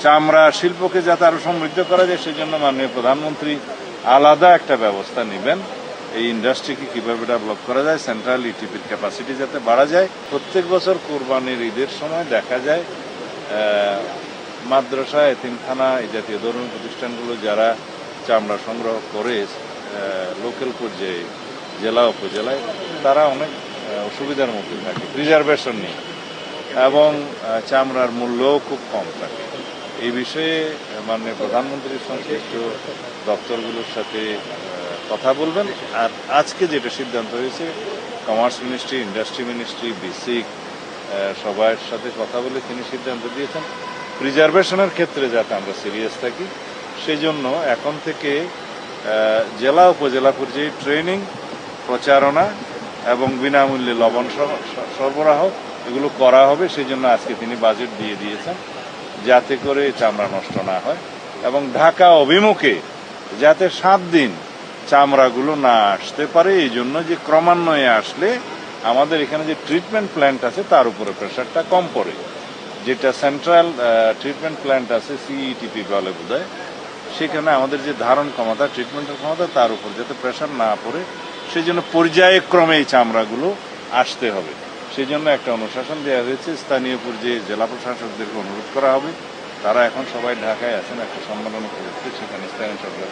চামড়া শিল্পকে যাতে আরো সমৃদ্ধ করা যায় সেজন্য মাননীয় প্রধানমন্ত্রী আলাদা একটা ব্যবস্থা নেবেন। এই ইন্ডাস্ট্রিকে কিভাবে ডেভেলপ করা যায়, সেন্ট্রাল ইটিপির ক্যাপাসিটি যাতে বাড়া যায়। প্রত্যেক বছর কোরবানির ঈদের সময় দেখা যায় মাদ্রাসা, এতিমখানা, এই জাতীয় ধর্মীয় প্রতিষ্ঠানগুলো যারা চামড়া সংগ্রহ করে লোকাল পর্যায়ে জেলা উপজেলায়, তারা অনেক অসুবিধার মধ্যে থাকে প্রিজার্ভেশন নিয়ে, এবং চামড়ার মূল্যও খুব কম থাকে। এই বিষয়ে মাননীয় প্রধানমন্ত্রীর সংশ্লিষ্ট দপ্তরগুলোর সাথে কথা বলবেন। আর আজকে যেটা সিদ্ধান্ত হয়েছে, commerce ministry, industry ministry, basic সবার সাথে কথা বলে তিনি সিদ্ধান্ত দিয়েছেন প্রিজার্ভেশনের ক্ষেত্রে যাতে আমরা সিরিয়াস থাকি, সেই জন্য এখন থেকে জেলা উপজেলা পর্যায়ে ট্রেনিং, প্রচারণা এবং বিনামূল্যে লবণ সরবরাহ এগুলো করা হবে। সেই জন্য আজকে তিনি বাজেট দিয়ে দিয়েছেন যাতে করে চামড়া নষ্ট না হয়, এবং ঢাকা অভিমুখে যাতে 7 দিন চামড়াগুলো না আসতে পারে। এই জন্য যে ক্রমান্বয়ে আসলে আমাদের এখানে যে ট্রিটমেন্ট প্ল্যান্ট আছে তার উপরে প্রেশারটা কম পড়ে। যেটা সেন্ট্রাল ট্রিটমেন্ট প্ল্যান্ট আছে, সিইটিপি বলে বোধহয়, সেখানে আমাদের যে ধারণ ক্ষমতা, ট্রিটমেন্টের ক্ষমতা, তার উপর যাতে প্রেশার না পড়ে সেই জন্য পর্যায়ক্রমে এই চামড়াগুলো আসতে হবে। সেই জন্য একটা অনুশাসন দেওয়া হয়েছে। স্থানীয় পর্যায়ে জেলা প্রশাসকদেরকে অনুরোধ করা হবে, তারা এখন সবাই ঢাকায় আছেন একটা সম্মেলন করতে, সেখানে স্থানীয় সরকার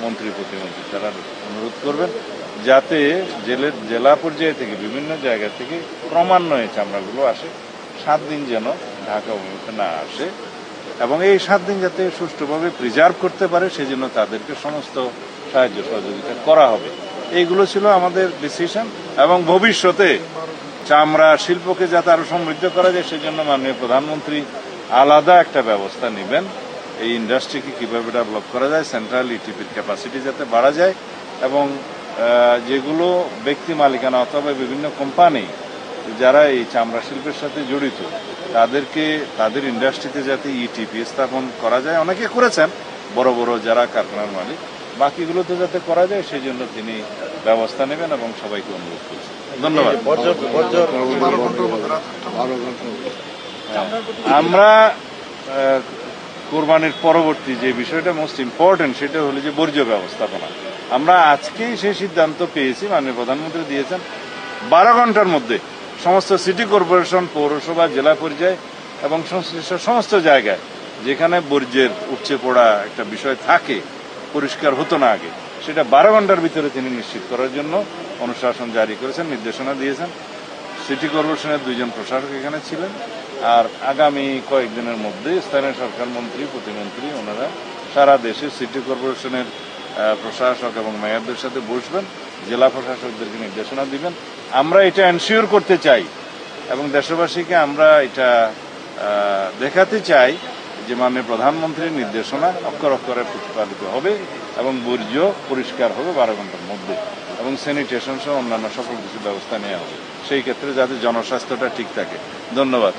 মন্ত্রী, প্রতিমন্ত্রী তারা অনুরোধ করবেন যাতে জেলা পর্যায়ে থেকে বিভিন্ন জায়গা থেকে ক্রমান্বয়ে চামড়াগুলো আসে। 7 দিন যেন ঢাকা অভিমুখে না আসে, এবং এই 7 দিন যাতে সুষ্ঠুভাবে প্রিজার্ভ করতে পারে সেই জন্য তাদেরকে সমস্ত সাহায্য সহযোগিতা করা হবে। এইগুলো ছিল আমাদের ডিসিশন, এবং ভবিষ্যতে চামড়া শিল্পকে যাতে আরো সমৃদ্ধ করা যায় সেজন্য মাননীয় প্রধানমন্ত্রী আলাদা একটা ব্যবস্থা নেবেন। এই ইন্ডাস্ট্রিকে কিভাবে ডেভেলপ করা যায়, সেন্ট্রাল ইটিপির ক্যাপাসিটি যাতে বাড়া যায়, এবং যেগুলো ব্যক্তি মালিকানা অথবা বিভিন্ন কোম্পানি যারা এই চামড়া শিল্পের সাথে জড়িত তাদেরকে তাদের ইন্ডাস্ট্রিতে যাতে ইটিপি স্থাপন করা যায়। অনেকে করেছেন, বড় বড় যারা কারখানার মালিক, বাকিগুলোতে যাতে করা যায় সেই জন্য তিনি ব্যবস্থা নেবেন এবং সবাইকে অনুরোধ করছেন। ধন্যবাদ। আমরা কোরবানির পরবর্তী যে বিষয়টা মোস্ট ইম্পর্টেন্ট সেটা হলো যে বর্জ্য ব্যবস্থাপনা। আমরা আজকেই সেই সিদ্ধান্ত পেয়েছি, মাননীয় প্রধানমন্ত্রী দিয়েছেন 12 ঘন্টার মধ্যে সমস্ত সিটি কর্পোরেশন, পৌরসভা, জেলা পর্যায়ে এবং সংশ্লিষ্ট সমস্ত জায়গায় যেখানে বর্জ্যের উপচে পড়া একটা বিষয় থাকে, পরিষ্কার হতো না আগে, সেটা 12 ঘন্টার ভিতরে তিনি নিশ্চিত করার জন্য অনুশাসন জারি করেছেন, নির্দেশনা দিয়েছেন। সিটি কর্পোরেশনের 2 জন প্রশাসক এখানে ছিলেন, আর আগামী কয়েকদিনের মধ্যে স্থানীয় সরকার মন্ত্রী, প্রতিমন্ত্রী ওনারা সারা দেশে সিটি কর্পোরেশনের প্রশাসক এবং মেয়রদের সাথে বসবেন, জেলা প্রশাসকদেরকে নির্দেশনা দিবেন। আমরা এটা এনশিওর করতে চাই এবং দেশবাসীকে আমরা এটা দেখাতে চাই যে মাননীয় প্রধানমন্ত্রীর নির্দেশনা অক্ষর অক্ষরে প্রতিপালিত হবে এবং বর্জ্য পরিষ্কার হবে 12 ঘন্টার মধ্যে, এবং স্যানিটেশন সহ অন্যান্য সকল কিছু ব্যবস্থা নেওয়া হবে সেই ক্ষেত্রে যাতে জনস্বাস্থ্যটা ঠিক থাকে। ধন্যবাদ।